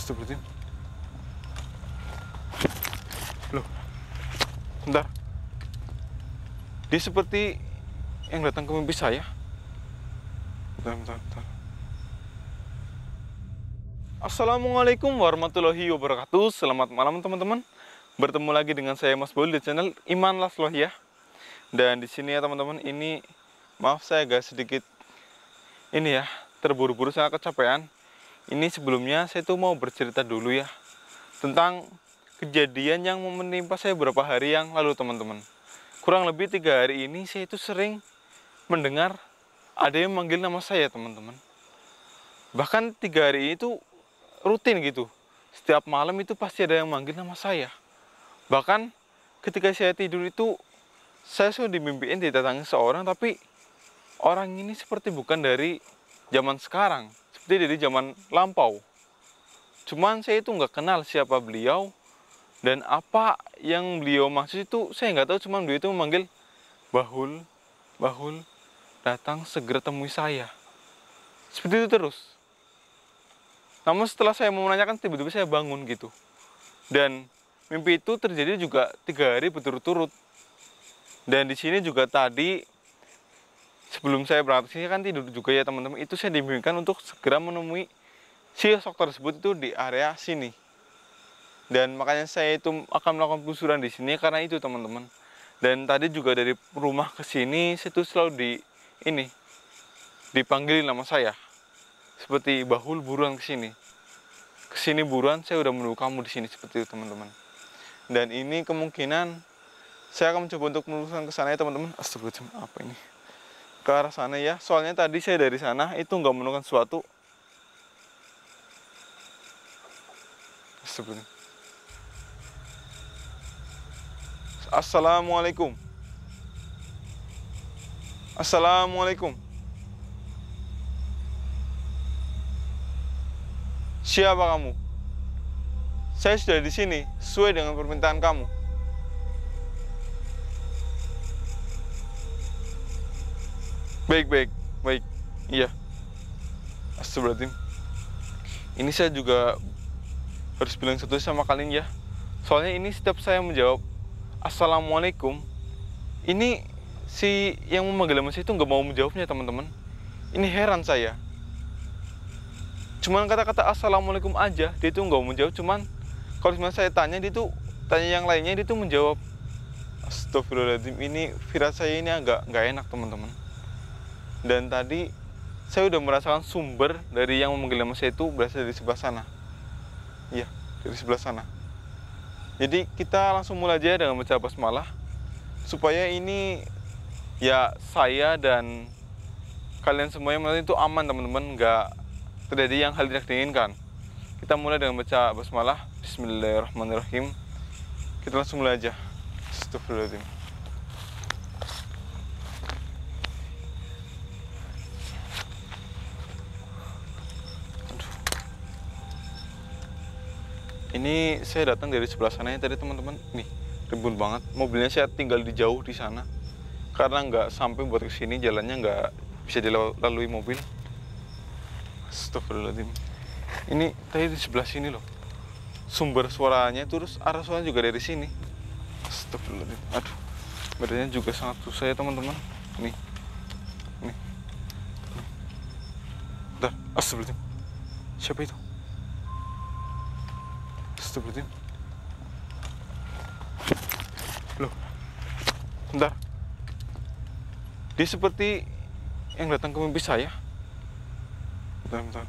Astagfirullahaladzim. Loh, bentar. Dia seperti yang datang ke mimpi saya. Bentar. Assalamualaikum warahmatullahi wabarakatuh. Selamat malam teman-teman. Bertemu lagi dengan saya Mas Baul di channel Iman Lasloh ya. Dan di sini ya teman-teman, ini maaf saya agak sedikit ini ya, terburu-buru, saya kecapean. Ini sebelumnya saya tuh mau bercerita dulu ya tentang kejadian yang menimpa saya beberapa hari yang lalu teman-teman. Kurang lebih 3 hari ini saya itu sering mendengar ada yang manggil nama saya teman-teman. Bahkan 3 hari itu rutin gitu. Setiap malam itu pasti ada yang manggil nama saya. Bahkan ketika saya tidur itu saya sudah dimimpiin didatangi seorang, tapi orang ini seperti bukan dari zaman sekarang, seperti dari zaman lampau. Cuman saya itu nggak kenal siapa beliau dan apa yang beliau maksud itu saya nggak tahu. Cuman beliau itu memanggil Bahul, datang segera temui saya. Seperti itu terus. Namun setelah saya mau menanyakan, tiba-tiba saya bangun gitu. Dan mimpi itu terjadi juga 3 hari berturut-turut. Dan di sini juga tadi sebelum saya berangkat sini kan tidur juga ya teman-teman. Itu saya dimimpikan untuk segera menemui si sosok tersebut itu di area sini. Dan makanya saya itu akan melakukan penelusuran di sini karena itu teman-teman. Dan tadi juga dari rumah ke sini saya tuh selalu dipanggil nama saya. Seperti Bahul, buruan ke sini. Ke sini buruan, saya udah menunggu kamu di sini, seperti itu teman-teman. Dan ini kemungkinan saya akan mencoba untuk menelusuri ke sana ya teman-teman. Astagfirullahaladzim, apa ini? Ke arah sana ya. Soalnya tadi saya dari sana itu nggak menemukan sesuatu. Astagfirullahaladzim. Assalamualaikum. Assalamualaikum. Siapa kamu? Saya sudah di sini sesuai dengan permintaan kamu. Baik. Iya. Astagfirullahaladzim. Ini saya juga harus bilang satu sama kalian ya. Soalnya ini setiap saya menjawab Assalamualaikum, ini si yang memanggil nama saya itu nggak mau menjawabnya teman-teman. Ini heran saya. Cuman kata-kata Assalamualaikum aja, dia itu nggak mau menjawab. Cuman kalau misalnya saya tanya, dia tuh tanya yang lainnya, dia tuh menjawab. Astagfirullahaladzim, ini firat saya ini agak nggak enak teman-teman. Dan tadi saya udah merasakan sumber dari yang memanggil nama saya itu berasal dari sebelah sana. Iya, dari sebelah sana. Jadi kita langsung mulai aja dengan baca basmalah supaya ini ya saya dan kalian semuanya itu aman teman-teman, nggak terjadi yang hal tidak diinginkan. Kita mulai dengan baca basmalah. Bismillahirrahmanirrahim. Kita langsung mulai aja. Astagfirullahaladzim. Ini saya datang dari sebelah sana ya tadi teman-teman. Nih, ribut banget. Mobilnya saya tinggal di jauh di sana. Karena nggak sampai buat kesini, jalannya nggak bisa dilalui mobil. Astagfirullahaladzim. Ini tadi di sebelah sini loh. Sumber suaranya, terus arah suaranya juga dari sini. Astagfirullahaladzim. Aduh, badannya juga sangat susah ya teman-teman. Nih. Bentar, astagfirullahaladzim. Siapa itu? Astagfirullahaladzim. Loh, bentar. Dia seperti yang datang ke mimpi saya. Bentar.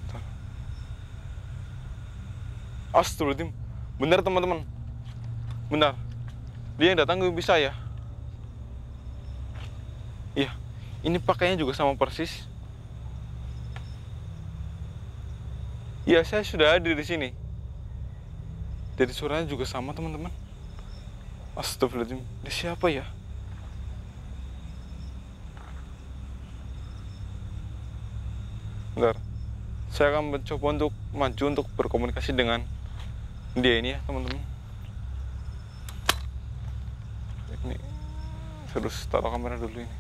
Astagfirullahaladzim. Benar teman-teman. Benar. Dia yang datang ke mimpi saya. Iya. Ini pakainya juga sama persis. Iya, saya sudah hadir di sini. Dari suaranya juga sama teman-teman. Astagfirullahaladzim. Ini siapa ya? Bentar. Saya akan mencoba untuk maju untuk berkomunikasi dengan dia ini ya teman-teman. Ini terus taruh kamera dulu ini.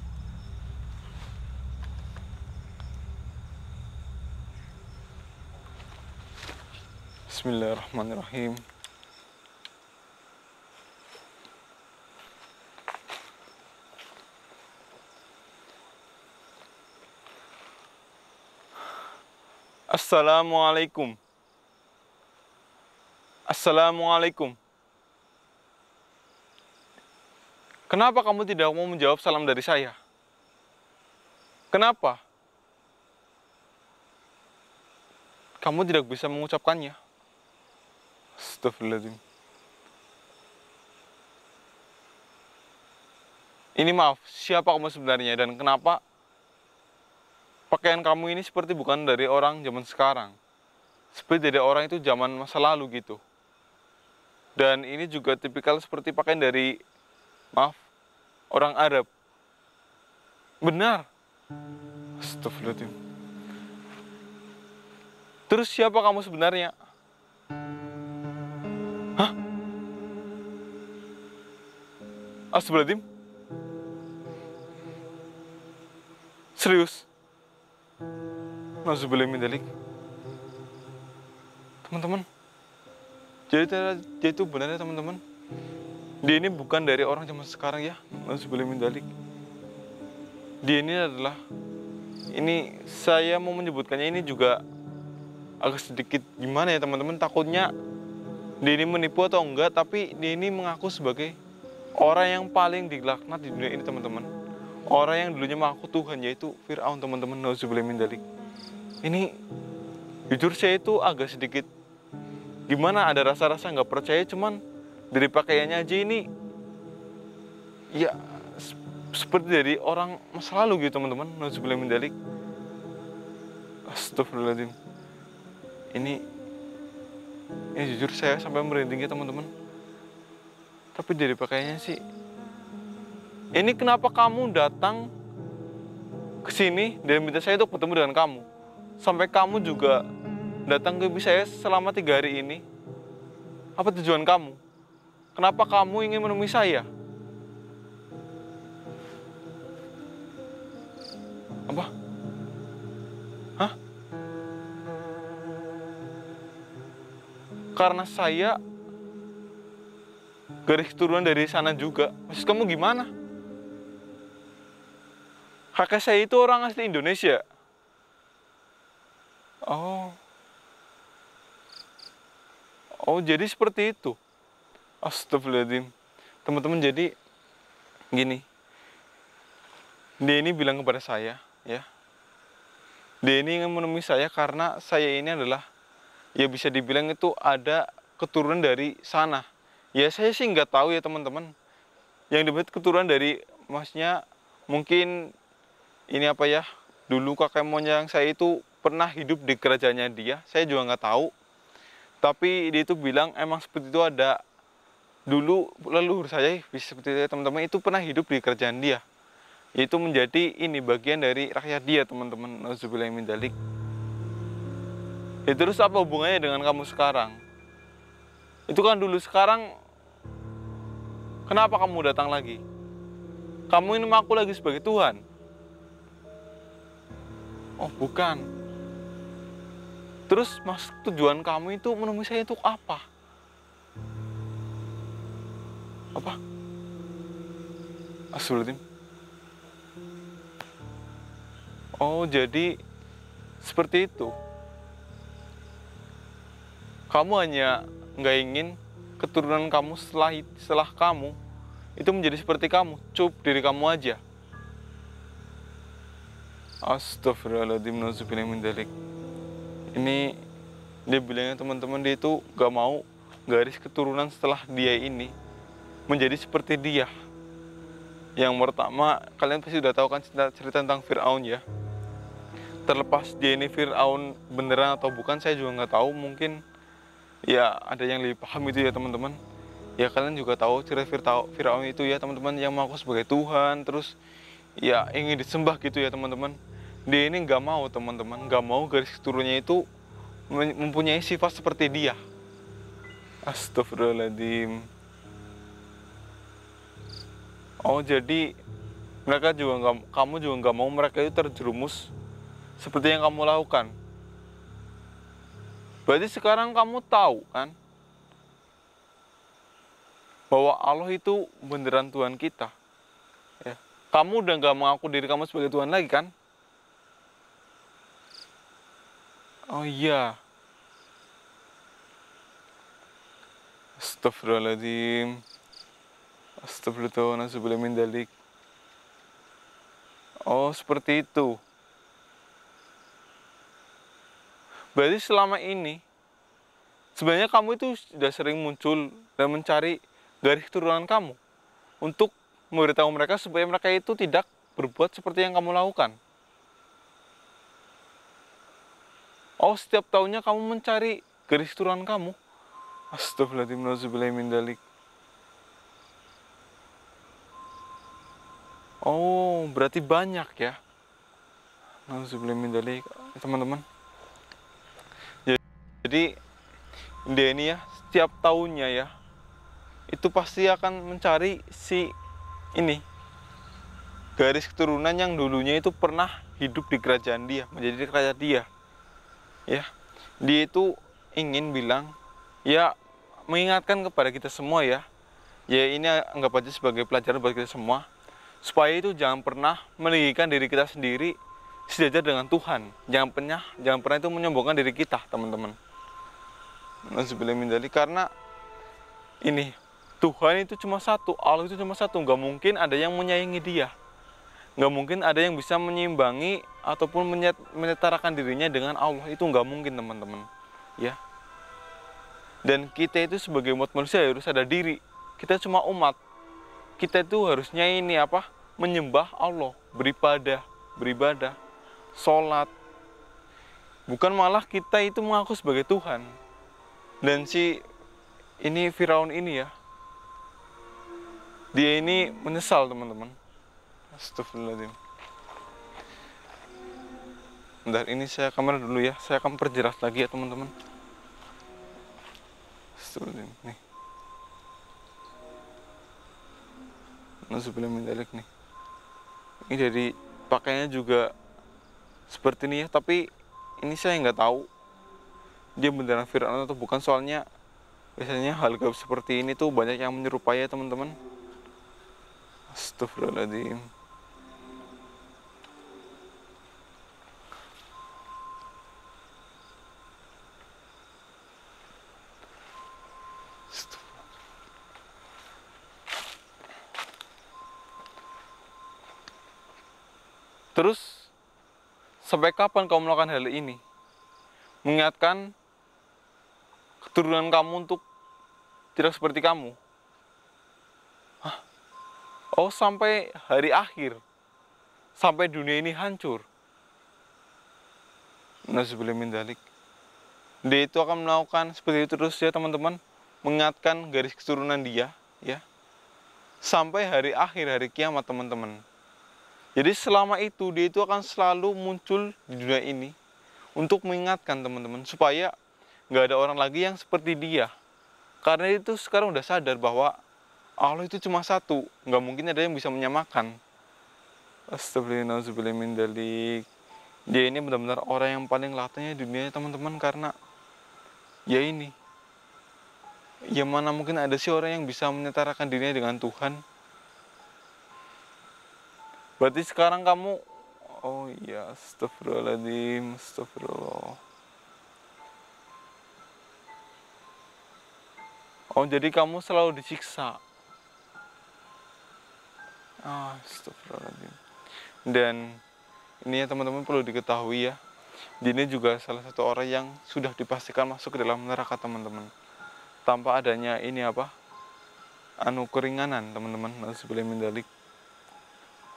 Bismillahirrahmanirrahim. Assalamualaikum. Assalamualaikum. Kenapa kamu tidak mau menjawab salam dari saya? Kenapa? Kamu tidak bisa mengucapkannya. Astagfirullahaladzim. Ini maaf, siapa kamu sebenarnya dan kenapa pakaian kamu ini seperti bukan dari orang zaman sekarang? Seperti dari orang itu zaman masa lalu gitu. Dan ini juga tipikal seperti pakaian dari, maaf, orang Arab. Benar. Astagfirullahaladzim. Terus siapa kamu sebenarnya? Hah? Astagfirullahaladzim. Serius? Nauzubillah min dzalik. Teman-teman, jadi itu benar ya teman-teman. Dia ini bukan dari orang zaman sekarang ya. Nauzubillah min dzalik. Dia ini adalah, ini saya mau menyebutkannya ini juga agak sedikit gimana ya teman-teman, takutnya dia ini menipu atau enggak, tapi dia ini mengaku sebagai orang yang paling dilaknat di dunia ini teman-teman. Orang yang dulunya mengaku Tuhan, yaitu Fir'aun teman-teman. Nauzubillah min dzalik. Ini jujur saya itu agak sedikit gimana, ada rasa-rasa nggak percaya, cuman dari pakaiannya aja ini ya seperti dari orang masa lalu gitu teman-teman. Nauzubillah min dzalik. Astagfirullahaladzim. Ini jujur saya sampai merinding ya teman-teman. Tapi dari pakaiannya sih, ini kenapa kamu datang ke sini dan minta saya untuk bertemu dengan kamu? Sampai kamu juga datang ke saya selama 3 hari ini. Apa tujuan kamu? Kenapa kamu ingin menemui saya? Apa? Hah? Karena saya garis keturunan dari sana juga. Maksud kamu gimana? Kakek saya itu orang asli Indonesia. Oh, jadi seperti itu. Astagfirullahaladzim. Teman-teman, jadi gini. Dia ini bilang kepada saya, ya. Dia ini ingin menemui saya karena saya ini adalah, ya bisa dibilang itu ada keturunan dari sana. Ya saya sih nggak tahu ya teman-teman. Yang disebut keturunan dari, maksudnya mungkin ini apa ya, dulu kakek moyang saya itu pernah hidup di kerajaannya dia, saya juga nggak tahu. Tapi dia itu bilang emang seperti itu, ada dulu leluhur saya bisa seperti itu teman-teman, itu pernah hidup di kerajaan dia. Itu menjadi ini bagian dari rakyat dia teman-teman. Nauzubillah min dzalik. Ya terus apa hubungannya dengan kamu sekarang? Itu kan dulu, sekarang kenapa kamu datang lagi? Kamu ini mengaku lagi sebagai Tuhan. Oh bukan. Terus maksud tujuan kamu itu menemui saya itu apa? Apa? Astagfirullahaladzim. Oh jadi seperti itu. Kamu hanya nggak ingin keturunan kamu setelah kamu itu menjadi seperti kamu, cukup diri kamu aja. Astagfirullahaladzim, nauzubillah min dzalik. Ini dia bilangnya teman-teman, dia itu gak mau garis keturunan setelah dia ini menjadi seperti dia. Yang pertama, kalian pasti udah tahu kan cerita tentang Fir'aun ya. Terlepas dia ini Fir'aun beneran atau bukan, saya juga nggak tahu. Mungkin ya ada yang lebih paham itu ya teman-teman. Ya kalian juga tahu cerita Fir'aun itu ya teman-teman, yang mengaku sebagai Tuhan, terus ya ingin disembah gitu ya teman-teman. Dia ini nggak mau teman-teman, nggak mau garis keturunannya itu mempunyai sifat seperti dia. Astagfirullahaladzim. Oh jadi mereka juga nggak, kamu juga nggak mau mereka itu terjerumus seperti yang kamu lakukan. Berarti sekarang kamu tahu kan bahwa Allah itu beneran Tuhan kita. Ya. Kamu udah gak mengaku diri kamu sebagai Tuhan lagi kan? Oh iya. Astagfirullahaladzim. Astagfirullahaladzim. Oh, seperti itu. Berarti selama ini sebenarnya kamu itu sudah sering muncul dan mencari garis keturunan kamu untuk memberitahu mereka supaya mereka itu tidak berbuat seperti yang kamu lakukan. Oh, setiap tahunnya kamu mencari garis keturunan kamu. Astagfirullahaladzim. Oh, berarti banyak ya. Teman-teman. Jadi dia ini ya, setiap tahunnya ya, itu pasti akan mencari si ini garis keturunan yang dulunya itu pernah hidup di kerajaan dia, menjadi kerajaan dia. Ya, dia itu ingin bilang, ya mengingatkan kepada kita semua ya. Ya ini anggap aja sebagai pelajaran buat kita semua, supaya itu jangan pernah meninggikan diri kita sendiri sejajar dengan Tuhan. Jangan pernah itu menyombongkan diri kita, teman-teman. Karena ini Tuhan itu cuma satu, Allah itu cuma satu, nggak mungkin ada yang menyaingi dia, nggak mungkin ada yang bisa menyeimbangi ataupun menyetarakan dirinya dengan Allah, itu nggak mungkin teman-teman ya. Dan kita itu sebagai umat manusia harus sadar diri, kita cuma umat, kita itu harusnya ini apa, menyembah Allah, beribadah, sholat, bukan malah kita itu mengaku sebagai Tuhan. Dan si ini Firaun ini ya, dia ini menyesal teman-teman. Astagfirullahaladzim. Bentar, ini saya kamera dulu ya, saya akan perjelas lagi ya teman-teman. Astagfirullahaladzim, nih. Astagfirullahaladzim nih. Ini dari pakainya juga seperti ini ya, tapi ini saya nggak tahu dia beneran Firaun atau bukan, soalnya biasanya hal gaib seperti ini tuh banyak yang menyerupai ya teman-teman. Astagfirullahaladzim. Terus sampai kapan kamu melakukan hal ini? Mengingatkan keturunan kamu untuk tidak seperti kamu. Hah? Oh, sampai hari akhir, sampai dunia ini hancur. Nauzubillahi. Dia itu akan melakukan seperti itu terus ya teman-teman, mengingatkan garis keturunan dia ya, sampai hari akhir, hari kiamat teman-teman. Jadi selama itu dia itu akan selalu muncul di dunia ini untuk mengingatkan teman-teman supaya nggak ada orang lagi yang seperti dia. Karena itu sekarang udah sadar bahwa Allah itu cuma satu, nggak mungkin ada yang bisa menyamakan. Astagfirullahaladzim. Dia ini benar-benar orang yang paling latahnya di dunia teman-teman, karena ya ini, ya mana mungkin ada sih orang yang bisa menyetarakan dirinya dengan Tuhan. Berarti sekarang kamu, oh iya, astagfirullahaladzim, astagfirullah. Oh, jadi kamu selalu disiksa. Astagfirullahaladzim. Dan ini ya teman-teman perlu diketahui ya, dia ini juga salah satu orang yang sudah dipastikan masuk ke dalam neraka teman-teman, tanpa adanya ini apa, keringanan teman-teman. Nauzubillahi.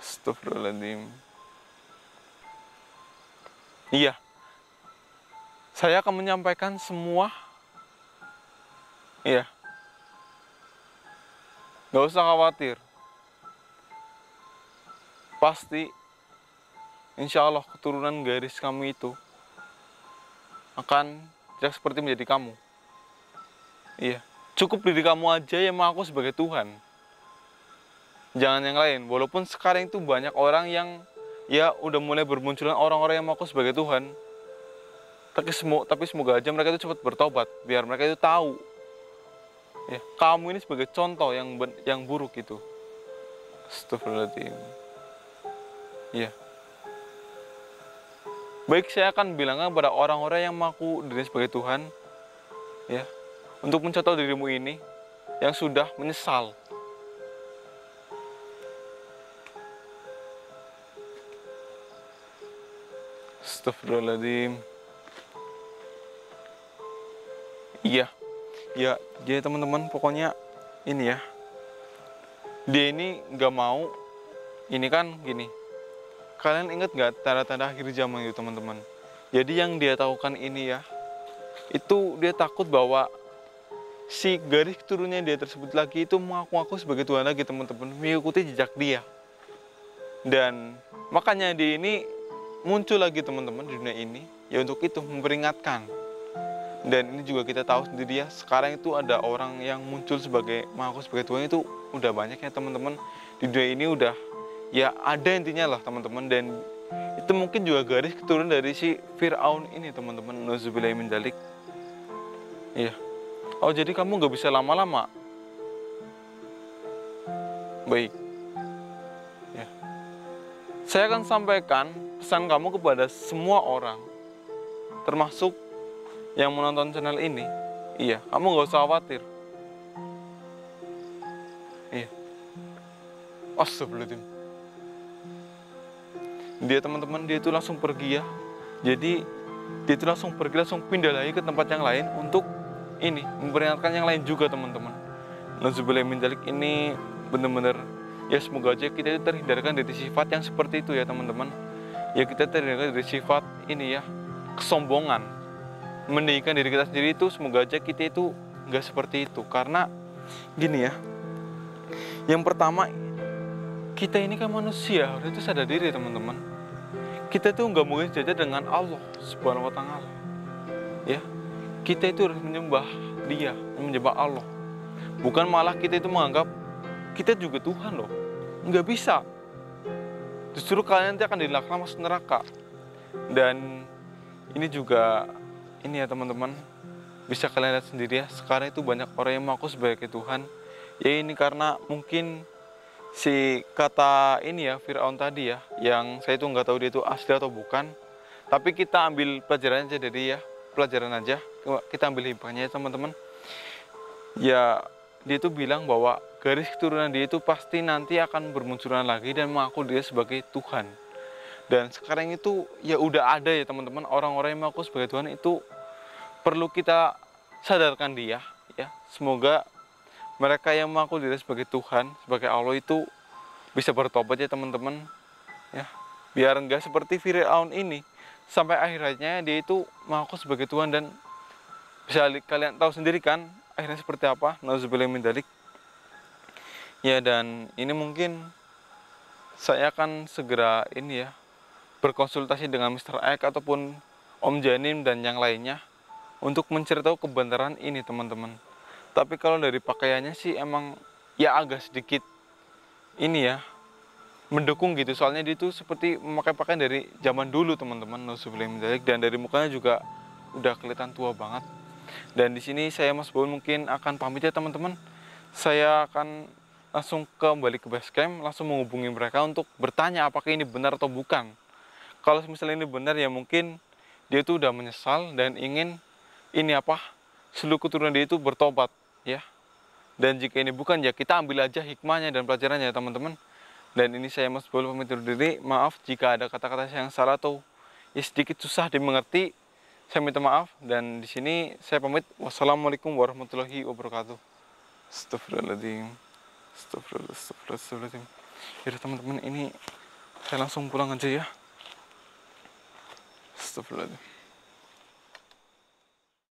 Astagfirullahaladzim. Iya, saya akan menyampaikan semua. Iya, gak usah khawatir. Pasti, insya Allah keturunan garis kamu itu akan tidak seperti menjadi kamu. Iya, cukup diri kamu aja yang mengaku sebagai Tuhan. Jangan yang lain. Walaupun sekarang itu banyak orang yang ya udah mulai bermunculan orang-orang yang mengaku sebagai Tuhan. tapi semoga aja mereka itu cepat bertobat, biar mereka itu tahu ya, kamu ini sebagai contoh yang buruk itu. Astagfirullahaladzim. Ya, baik, saya akan bilangkan kepada orang-orang yang mengaku diri sebagai Tuhan, ya, untuk mencontoh dirimu ini yang sudah menyesal. Astagfirullahaladzim. Iya, ya, jadi teman-teman, pokoknya ini ya, dia ini nggak mau. Ini kan gini, kalian ingat nggak tanda-tanda akhir zaman itu teman-teman? Jadi yang dia tahukan ini ya, itu dia takut bahwa si garis keturunannya dia tersebut lagi itu mengaku-ngaku sebagai Tuhan lagi teman-teman, mengikuti jejak dia. Dan makanya dia ini muncul lagi teman-teman di dunia ini, ya untuk itu, memperingatkan. Dan ini juga kita tahu sendiri ya, sekarang itu ada orang yang muncul sebagai mengaku sebagai Tuhan itu udah banyak ya teman-teman. Di dunia ini udah, ya ada intinya lah teman-teman. Dan itu mungkin juga garis keturunan dari si Fir'aun ini teman-teman. Nauzubillahi min dzalik. Iya. Oh, jadi kamu nggak bisa lama-lama. Baik. Ya. Saya akan sampaikan pesan kamu kepada semua orang, termasuk yang menonton channel ini. Iya, kamu nggak usah khawatir. Iya. Astagfirullahaladzim. Dia teman-teman, dia itu langsung pergi ya. Jadi dia itu langsung pergi, langsung pindah lagi ke tempat yang lain untuk ini, memperingatkan yang lain juga teman-teman. Nauzubillahi min dzalik, ini benar-benar ya, semoga aja kita itu terhindarkan dari sifat yang seperti itu ya teman-teman. Ya, kita terhindarkan dari sifat ini ya, kesombongan, meninggikan diri kita sendiri itu. Semoga aja kita itu nggak seperti itu. Karena gini ya, yang pertama, kita ini kan manusia, harus itu sadar diri teman-teman. Kita itu nggak mungkin sejajar dengan Allah Subhanahu wa Ta'ala. Ya, kita itu harus menyembah Dia, menyembah Allah. Bukan malah kita itu menganggap kita juga Tuhan loh. Nggak bisa. Justru kalian nanti akan dilaknat masuk neraka. Dan ini juga, ini ya teman-teman, bisa kalian lihat sendiri ya, sekarang itu banyak orang yang mengaku sebagai Tuhan. Ya, ini karena mungkin si kata ini ya, Fir'aun tadi ya, yang saya itu nggak tahu dia itu asli atau bukan. Tapi kita ambil pelajaran aja dari ya, pelajaran aja, kita ambil hikmahnya ya teman-teman. Ya, dia itu bilang bahwa garis keturunan dia itu pasti nanti akan bermunculan lagi dan mengaku dia sebagai Tuhan. Dan sekarang itu ya udah ada ya teman-teman, orang-orang yang mengaku sebagai Tuhan itu perlu kita sadarkan dia ya. Semoga mereka yang mengaku diri sebagai Tuhan, sebagai Allah itu bisa bertobat ya teman-teman ya. Biar enggak seperti Fir'aun ini, sampai akhirnya dia itu mengaku sebagai Tuhan. Dan bisa kalian tahu sendiri kan akhirnya seperti apa. Nauzubillahi min dzalik. Ya, dan ini mungkin saya akan segera ini ya, berkonsultasi dengan Mr. X ataupun Om Janim dan yang lainnya untuk menceritakan kebenaran ini teman-teman. Tapi kalau dari pakaiannya sih emang ya agak sedikit ini ya, mendukung gitu. Soalnya dia itu seperti memakai pakaian dari zaman dulu teman-teman. Nauzubillahi min dzalik. Dan dari mukanya juga udah kelihatan tua banget. Dan di sini saya Mas Baul mungkin akan pamit ya teman-teman. Saya akan langsung kembali ke base camp, langsung menghubungi mereka untuk bertanya apakah ini benar atau bukan. Kalau misalnya ini benar ya mungkin dia itu udah menyesal dan ingin ini apa, seluruh keturunan dia itu bertobat ya. Dan jika ini bukan ya kita ambil aja hikmahnya dan pelajarannya ya teman-teman. Dan ini saya Mas Baul pamit undur diri. Maaf jika ada kata-kata yang salah atau ya sedikit susah dimengerti. Saya minta maaf. Dan di sini saya pamit. Wassalamualaikum warahmatullahi wabarakatuh. Astagfirullahaladzim. Astagfirullahaladzim. Ya teman-teman, ini saya langsung pulang aja ya. Astagfirullahaladzim.